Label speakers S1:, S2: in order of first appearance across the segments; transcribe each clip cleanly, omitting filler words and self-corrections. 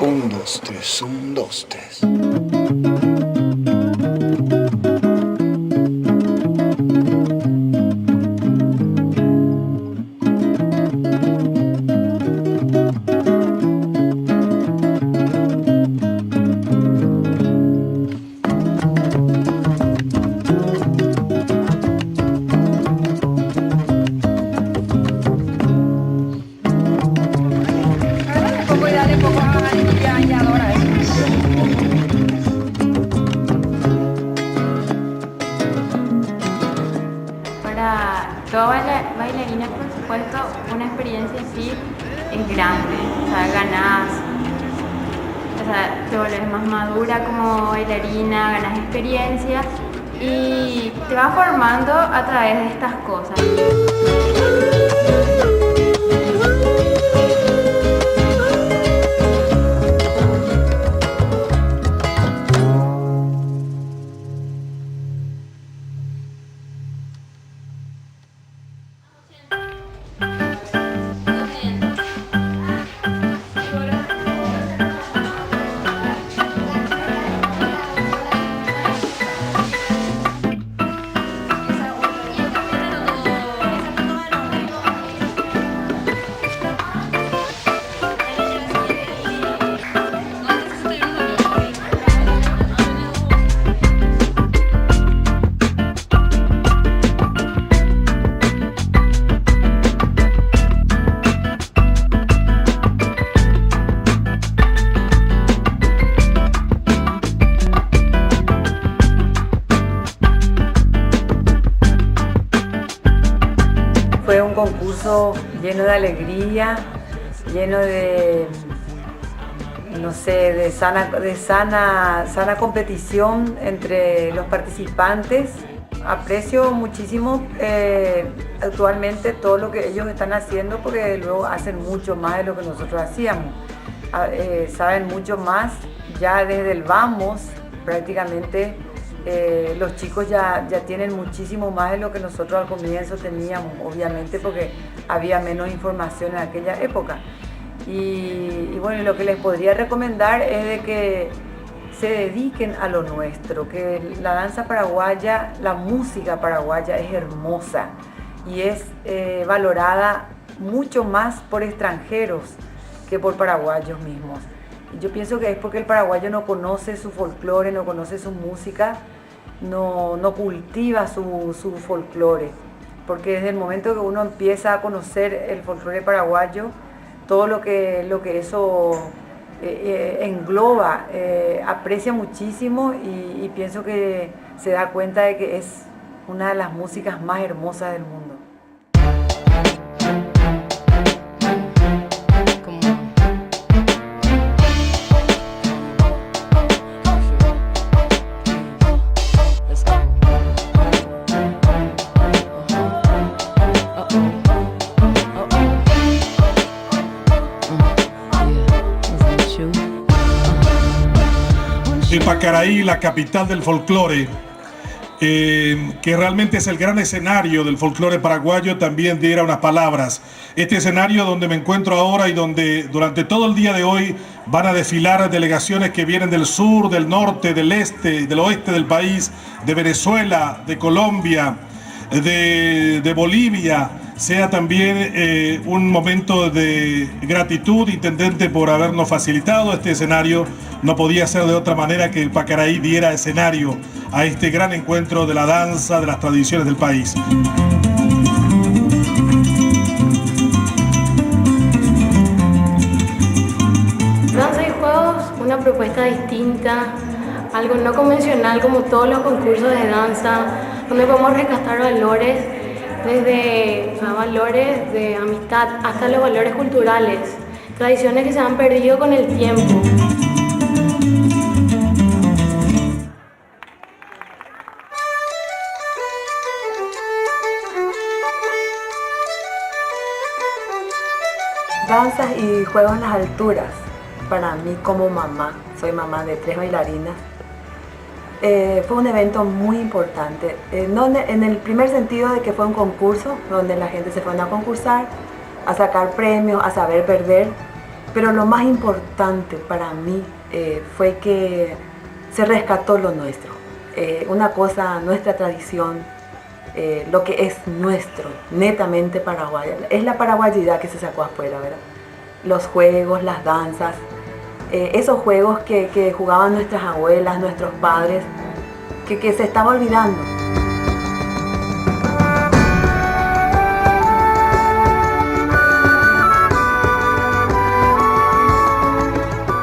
S1: Un, dos, tres, un, dos, tres.
S2: Para toda bailarina, por supuesto, una experiencia así es grande. O sea, ganás, o sea, te volvés más madura como bailarina, ganas experiencia y te vas formando a través de estas cosas.
S3: Fue un concurso lleno de alegría, lleno de, no sé, de sana competición entre los participantes. Aprecio muchísimo actualmente todo lo que ellos están haciendo porque luego hacen mucho más de lo que nosotros hacíamos. Saben mucho más, ya desde el vamos prácticamente. Los chicos ya tienen muchísimo más de lo que nosotros al comienzo teníamos, obviamente porque había menos información en aquella época. Y bueno, lo que les podría recomendar es de que se dediquen a lo nuestro, que la danza paraguaya, la música paraguaya es hermosa y es valorada mucho más por extranjeros que por paraguayos mismos. Yo pienso que es porque el paraguayo no conoce su folclore, no conoce su música, no cultiva su folclore. Porque desde el momento que uno empieza a conocer el folclore paraguayo, todo lo que eso engloba, aprecia muchísimo y pienso que se da cuenta de que es una de las músicas más hermosas del mundo.
S4: De Pacaraí, la capital del folclore, que realmente es el gran escenario del folclore paraguayo, también diera unas palabras. Este escenario donde me encuentro ahora y donde durante todo el día de hoy van a desfilar delegaciones que vienen del sur, del norte, del este, del oeste del país, de Venezuela, de Colombia, de Bolivia, sea también un momento de gratitud, intendente, por habernos facilitado este escenario. No podía ser de otra manera que Pacaraí diera escenario a este gran encuentro de la danza, de las tradiciones del país.
S2: Danza y juegos, una propuesta distinta, algo no convencional como todos los concursos de danza, donde podemos rescatar valores, desde valores de amistad hasta los valores culturales, tradiciones que se han perdido con el tiempo.
S3: Danzas y juegos en las alturas, para mí como mamá, soy mamá de 3 bailarinas, fue un evento muy importante, no en el primer sentido de que fue un concurso donde la gente se fue a concursar, a sacar premios, a saber perder, Pero lo más importante para mí fue que se rescató lo nuestro. Una cosa, nuestra tradición, lo que es nuestro, netamente paraguaya. Es la paraguayidad que se sacó afuera, ¿verdad? Los juegos, las danzas, esos juegos que jugaban nuestras abuelas, nuestros padres, que se estaba olvidando.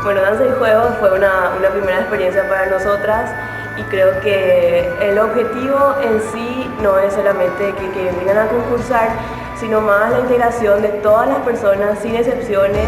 S5: Bueno, Danza y Juegos fue una primera experiencia para nosotras y creo que el objetivo en sí no es solamente que vengan a concursar, sino más la integración de todas las personas sin excepciones.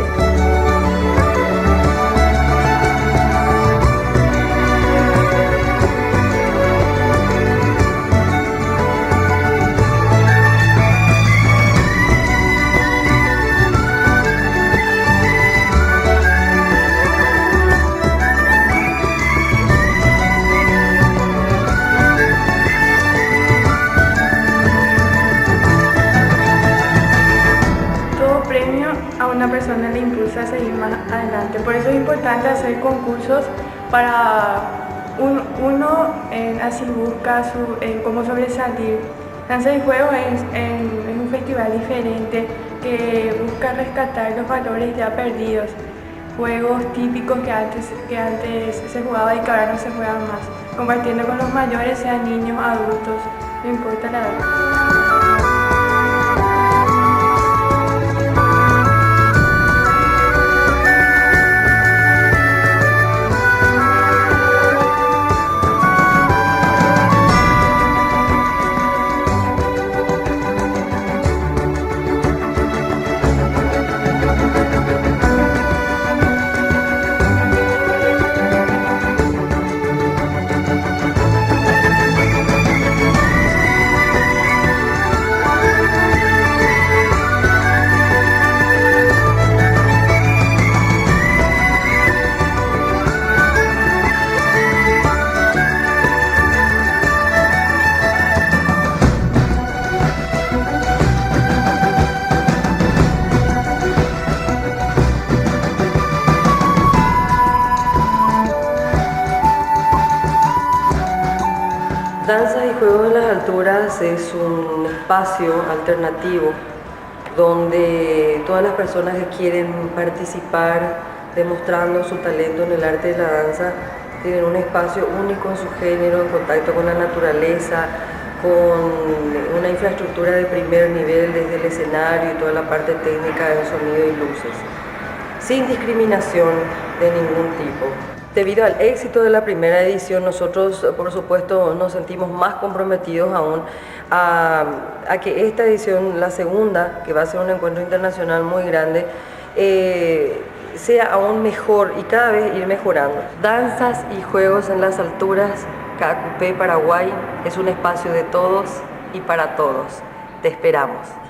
S6: A una persona le impulsa a seguir más adelante. Por eso es importante hacer concursos para uno así busca cómo sobresalir. Danza y Juego es un festival diferente que busca rescatar los valores ya perdidos, juegos típicos que antes se jugaba y que ahora no se juegan más, compartiendo con los mayores, sean niños, adultos, no importa la edad.
S5: Danza y Juegos en las Alturas es un espacio alternativo donde todas las personas que quieren participar demostrando su talento en el arte de la danza tienen un espacio único en su género, en contacto con la naturaleza, con una infraestructura de primer nivel desde el escenario y toda la parte técnica del sonido y luces, sin discriminación de ningún tipo. Debido al éxito de la primera edición, nosotros, por supuesto, nos sentimos más comprometidos aún a que esta edición, la segunda, que va a ser un encuentro internacional muy grande, sea aún mejor y cada vez ir mejorando. Danzas y Juegos en las Alturas, CACUP Paraguay, es un espacio de todos y para todos. Te esperamos.